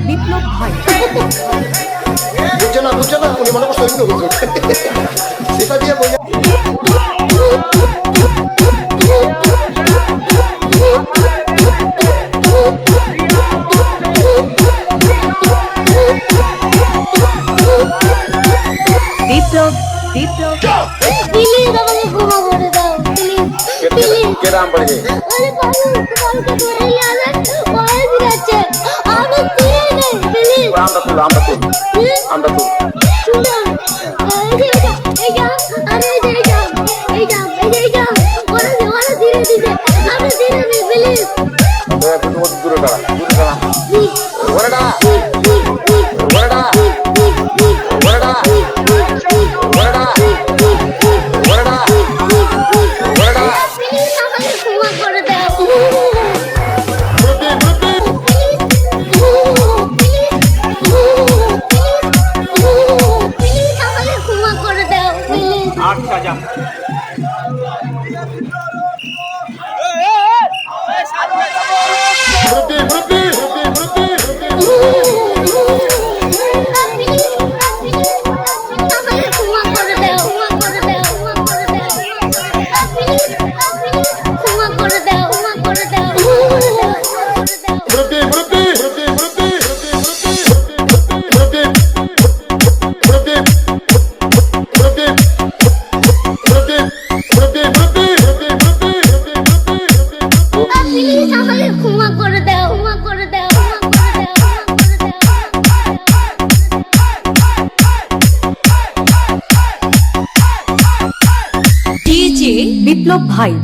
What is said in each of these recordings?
বিপ্লব ভাই বুঝছে না উনি মনে করছে অন্য হুজুর সেটা দিয়ে বোঝা प्लीज আমাকে ক্ষমা করে দাও প্লিজ কে নাম পড়ে আরে পালকে ধরে নিয়ে ওই দিচ্ছে আমি তীরে নেই প্লিজ আমরা তো শুনো এই যা আরে এই যা ওরা ধীরে দিছে আমি তীরে নেই প্লিজ দূরে দাঁড়া ওরে দাঁড়া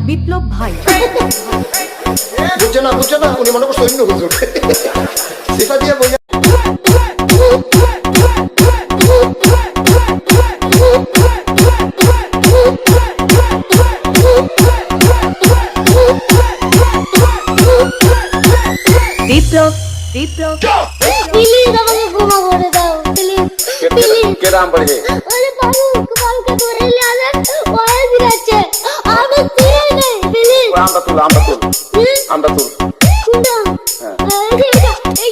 বিপ্লব ভাই বুঝছে না উনি মনে করছে অন্য হুজুর সেটা দিয়ে বোঝা বিপ্লব প্লিজ আমাকে ক্ষমা করে দাও প্লিজ কে নাম পড়ে আরে পালকে ধরে নিয়ে ওই দিচ্ছে আমি তীরে নেই প্লিজ আমরা তো শুনো এই